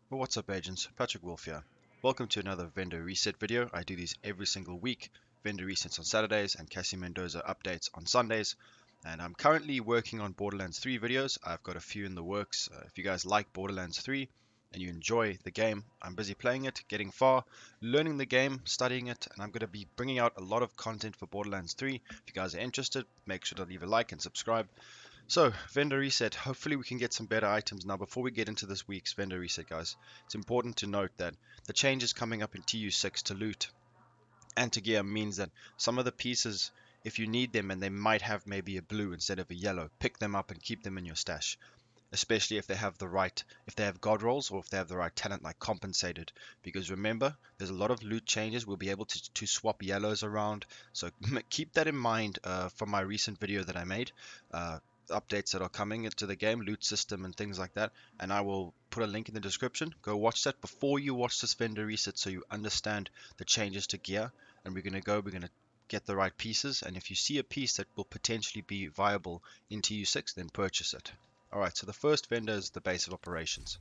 Well, what's up agents, Patrick Wolf here. Welcome to another vendor reset video. I do these every single week, vendor resets on Saturdays and Cassie Mendoza updates on Sundays. And I'm currently working on Borderlands 3 videos. I've got a few in the works. If you guys like Borderlands 3 and you enjoy the game, I'm busy playing it, getting far, learning the game, studying it, and I'm going to be bringing out a lot of content for Borderlands 3. If you guys are interested, make sure to leave a like and subscribe. So, vendor reset. Hopefully we can get some better items now. Before we get into this week's vendor reset, guys, it's important to note that the changes coming up in TU6 to loot and to gear means that some of the pieces, if you need them and they might have maybe a blue instead of a yellow, pick them up and keep them in your stash. Especially if they have if they have god rolls or if they have the right talent like compensated. Because remember, there's a lot of loot changes. We'll be able to swap yellows around. So keep that in mind from my recent video that I made. Updates that are coming into the game, loot system and things like that, and I will put a link in the description. Go watch that before you watch this vendor reset so you understand the changes to gear. And we're going to get the right pieces, and if you see a piece that will potentially be viable in TU6, then purchase it. Alright, so the first vendor is the base of operations.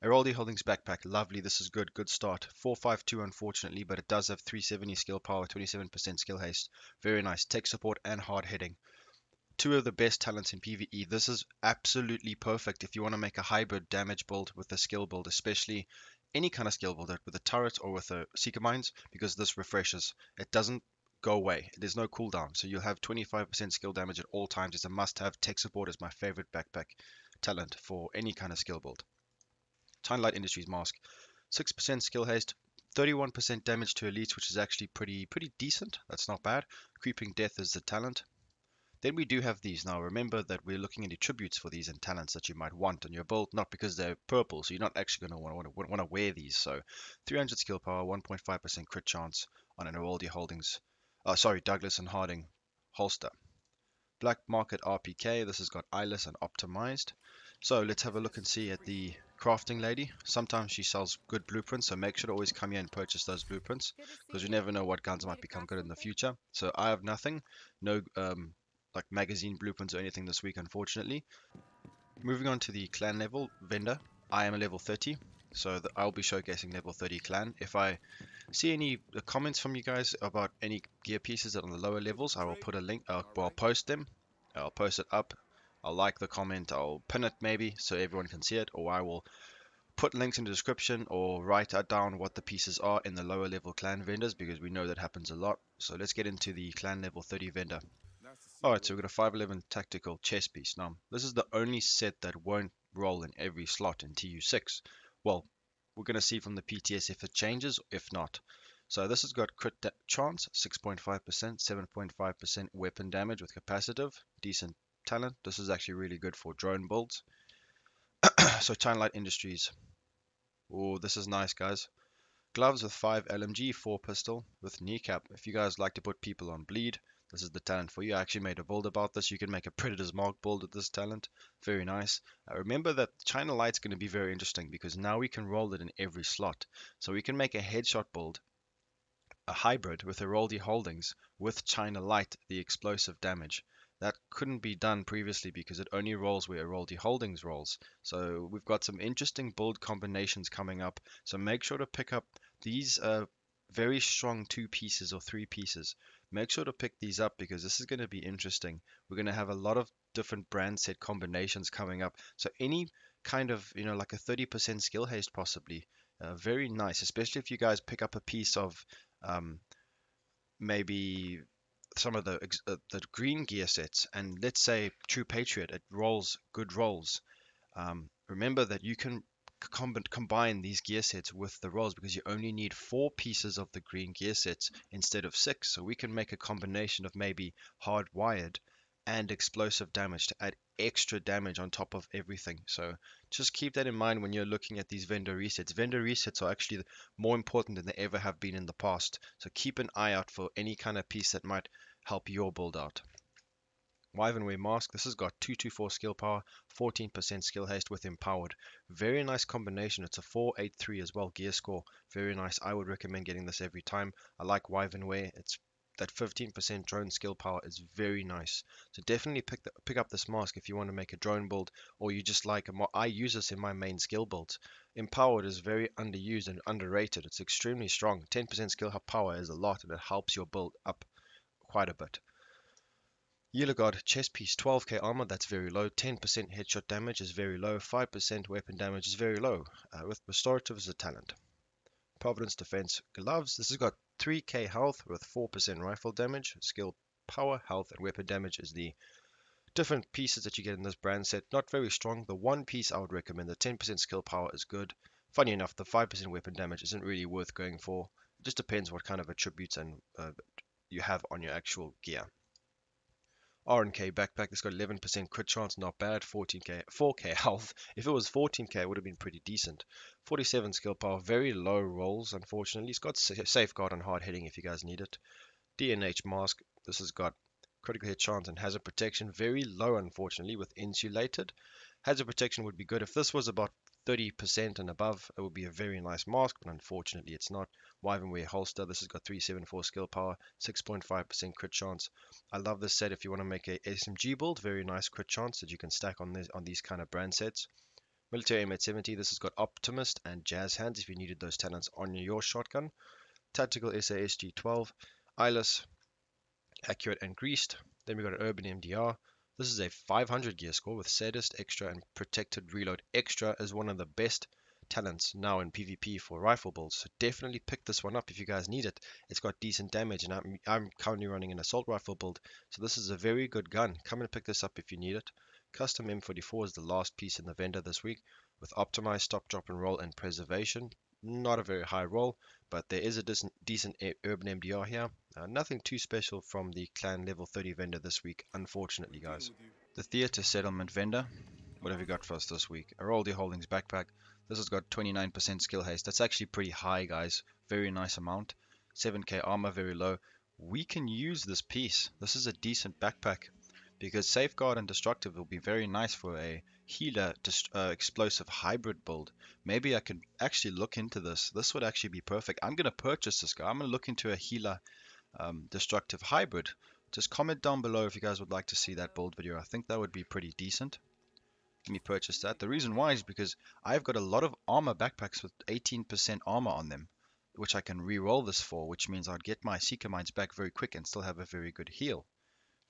Heraldi Holdings backpack, lovely, this is good start. 452 unfortunately, but it does have 370 skill power, 27% skill haste. Very nice, tech support and hard hitting. Two of the best talents in PvE. This is absolutely perfect if you want to make a hybrid damage build with a skill build, especially any kind of skill build, with a turret or with a Seeker Mines, because this refreshes. It doesn't go away. There's no cooldown, so you'll have 25% skill damage at all times. It's a must-have. Tech support is my favorite backpack talent for any kind of skill build. Untitled Industries Mask, 6% skill haste, 31% damage to elites, which is actually pretty decent. That's not bad. Creeping Death is the talent. Then we do have these. Now remember that we're looking at attributes for these and talents that you might want on your build, not because they're purple, so you're not actually going to want to wear these. So 300 skill power, 1.5% crit chance on an Heraldi Holdings, Douglas and Harding holster. Black Market RPK, this has got eyeless and optimized. So let's have a look and see at the crafting lady. Sometimes she sells good blueprints, so make sure to always come here and purchase those blueprints, because you never know what guns might become good in the future. So I have nothing, no like magazine blueprints or anything this week, unfortunately. Moving on to the clan level vendor, I am a level 30, so I'll be showcasing level 30 clan. If I see any comments from you guys about any gear pieces on the lower levels, I will put a link, I'll post them, I'll post it up, I'll like the comment, I'll pin it maybe so everyone can see it, or I will put links in the description or write down what the pieces are in the lower level clan vendors, because we know that happens a lot. So let's get into the clan level 30 vendor. Alright, so we've got a 511 tactical chess piece. Now, this is the only set that won't roll in every slot in TU6. Well, we're going to see from the PTS if it changes, if not. So this has got crit chance, 6.5%, 7.5% weapon damage with capacitive, decent talent. This is actually really good for drone builds. So Light Industries. Oh, this is nice, guys. Gloves with 5 LMG, 4 pistol with kneecap. If you guys like to put people on bleed, this is the talent for you. I actually made a build about this. You can make a Predator's Mark build with this talent. Very nice. Remember that China Light's going to be very interesting, because now we can roll it in every slot. So we can make a headshot build, a hybrid with Heraldi Holdings with China Light, the explosive damage. That couldn't be done previously because it only rolls where Heraldi Holdings rolls. So we've got some interesting build combinations coming up. So make sure to pick up these very strong 2 pieces or 3 pieces. Make sure to pick these up, because this is going to be interesting. We're going to have a lot of different brand set combinations coming up. So any kind of, like a 30% skill haste possibly. Very nice, especially if you guys pick up a piece of maybe some of the green gear sets, and let's say True Patriot, it rolls good rolls. Remember that you can combine these gear sets with the rolls, because you only need 4 pieces of the green gear sets instead of 6. So we can make a combination of maybe hardwired and explosive damage to add extra damage on top of everything. So just keep that in mind when you're looking at these vendor resets. Vendor resets are actually more important than they ever have been in the past. So keep an eye out for any kind of piece that might help your build out. Wyvern Mask, this has got 224 skill power, 14% skill haste with empowered. Very nice combination. It's a 483 as well, gear score. Very nice. I would recommend getting this every time. I like Wyvern. It's that 15% drone skill power is very nice. So definitely pick up this mask if you want to make a drone build, or you just like I use this in my main skill builds. Empowered is very underused and underrated. It's extremely strong. 10% skill power is a lot, and it helps your build up quite a bit. Yellow Guard chest piece, 12k armor, that's very low. 10% headshot damage is very low. 5% weapon damage is very low. With restorative as a talent. Providence Defense gloves. This has got 3k health with 4% rifle damage. Skill power, health, and weapon damage is the different pieces that you get in this brand set. Not very strong. The one piece I would recommend, the 10% skill power, is good. Funny enough, the 5% weapon damage isn't really worth going for. It just depends what kind of attributes and you have on your actual gear. R&K backpack, it's got 11% crit chance, not bad. 4k health. If it was 14k, it would have been pretty decent. 47 skill power, very low rolls, unfortunately. It's got safeguard and hard hitting if you guys need it. Dnh Mask, this has got critical hit chance and hazard protection, very low, unfortunately, with insulated. Hazard protection would be good. If this was about 30% and above, it would be a very nice mask, but unfortunately it's not. Wyvernware holster, this has got 374 skill power, 6.5% crit chance. I love this set if you want to make a SMG build, very nice crit chance that you can stack on these kind of brand sets. Military M70, this has got Optimist and Jazz Hands if you needed those talents on your shotgun. Tactical SASG 12, Eyeless, Accurate and Greased. Then we got an Urban MDR. This is a 500 gear score with Sadist, Extra, and Protected Reload. Extra is one of the best talents now in PvP for rifle builds, so definitely pick this one up if you guys need it. It's got decent damage, and I'm currently running an assault rifle build, so this is a very good gun. Come and pick this up if you need it. Custom M44 is the last piece in the vendor this week, with optimized stop, drop, and roll and preservation. Not a very high roll, but there is a decent urban MDR here. Nothing too special from the clan level 30 vendor this week, unfortunately, guys. The theater settlement vendor, what have you got for us this week? Aroldi Holdings backpack. This has got 29% skill haste. That's actually pretty high, guys. Very nice amount. 7k armor, very low. We can use this piece. This is a decent backpack because safeguard and destructive will be very nice for a healer explosive hybrid build. Maybe I could actually look into this. This would actually be perfect. I'm going to purchase this guy. I'm going to look into a healer destructive hybrid. Just comment down below if you guys would like to see that build video. I think that would be pretty decent. Let me purchase that. The reason why is because I've got a lot of armor backpacks with 18% armor on them, which I can re-roll this for, which means I'd get my Seeker Mines back very quick and still have a very good heal.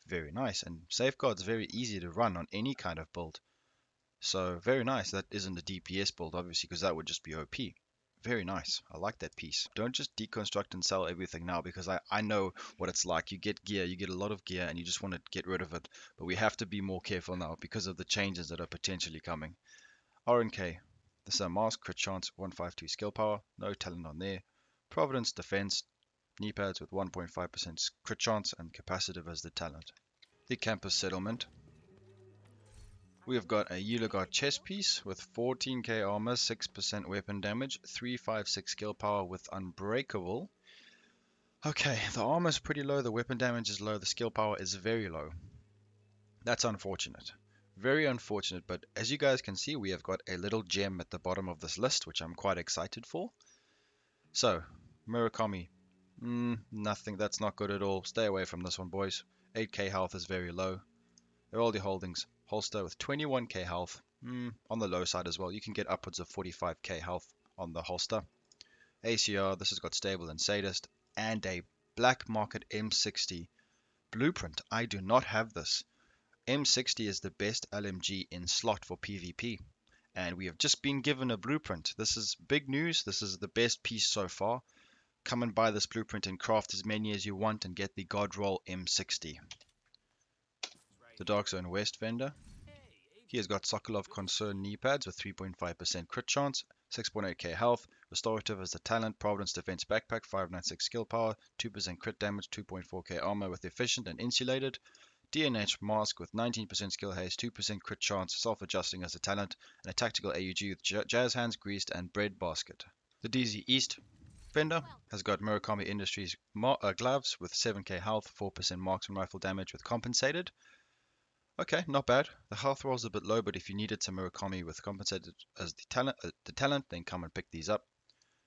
Very nice. And Safeguard's very easy to run on any kind of build. So very nice. That isn't a DPS build, obviously, because that would just be OP. Very nice. I like that piece. Don't just deconstruct and sell everything now, because I know what it's like. You get gear, you get a lot of gear, and you just want to get rid of it. But we have to be more careful now because of the changes that are potentially coming. R&K. This is a mask, crit chance, 152 skill power, no talent on there. Providence Defense, knee pads with 1.5% crit chance and capacitive as the talent. The campus settlement. We have got a Uligard chest piece with 14k armor, 6% weapon damage, 356 skill power with unbreakable. Okay, the armor is pretty low, the weapon damage is low, the skill power is very low. That's unfortunate. Very unfortunate, but as you guys can see, we have got a little gem at the bottom of this list, which I'm quite excited for. So, Murakami. Nothing, that's not good at all. Stay away from this one, boys. 8k health is very low. Aroldi Holdings holster with 21k health, on the low side as well. You can get upwards of 45k health on the holster. ACR, this has got stable and sadist, and a black market M60 blueprint. I do not have this. M60 is the best LMG in slot for PvP, and we have just been given a blueprint. This is big news. This is the best piece so far. Come and buy this blueprint and craft as many as you want and get the God Roll M60. The Dark Zone West vendor. He has got Sokolov Concern knee pads with 3.5% crit chance, 6.8k health, restorative as the talent, Providence Defense backpack, 596 skill power, 2% crit damage, 2.4k armor with efficient and insulated, Dnh Mask with 19% skill haste, 2% crit chance, self-adjusting as the talent, and a tactical AUG with Jazz Hands, Greased, and Bread Basket. The DZ East vendor has got Murakami Industries gloves with 7k health, 4% marksman rifle damage with compensated. Okay, not bad. The health roll is a bit low, but if you needed some Murakami with compensated as the talent, then come and pick these up.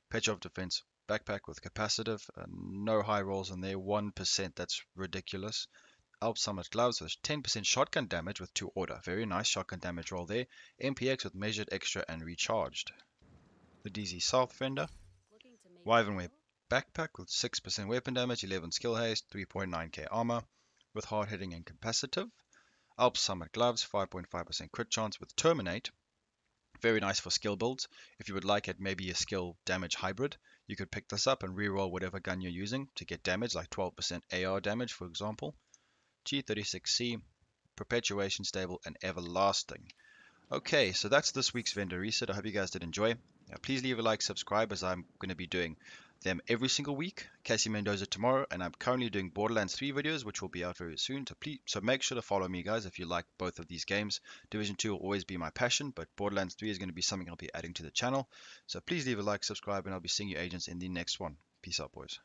Petrov Defense Backpack with capacitive, no high rolls in there, 1%, that's ridiculous. Alp Summit gloves with 10% shotgun damage with 2 order. Very nice shotgun damage roll there. MPX with measured extra and recharged. The DZ South Fender. Wyvern backpack with 6% weapon damage, 11 skill haste, 3.9k armor with hard hitting and capacitive. Alp Summit gloves, 5.5% crit chance with terminate. Very nice for skill builds. If you would like it, maybe a skill damage hybrid, you could pick this up and reroll whatever gun you're using to get damage, like 12% AR damage, for example. G36C, Perpetuation Stable, and Everlasting. Okay, so that's this week's vendor reset. I hope you guys did enjoy. Please leave a like, subscribe, as I'm going to be doing them every single week. Cassie Mendoza tomorrow, and I'm currently doing Borderlands 3 videos, which will be out very soon. So make sure to follow me, guys, if you like both of these games. Division 2 will always be my passion, but Borderlands 3 is going to be something I'll be adding to the channel. So please leave a like, subscribe, and I'll be seeing you agents in the next one. Peace out, boys.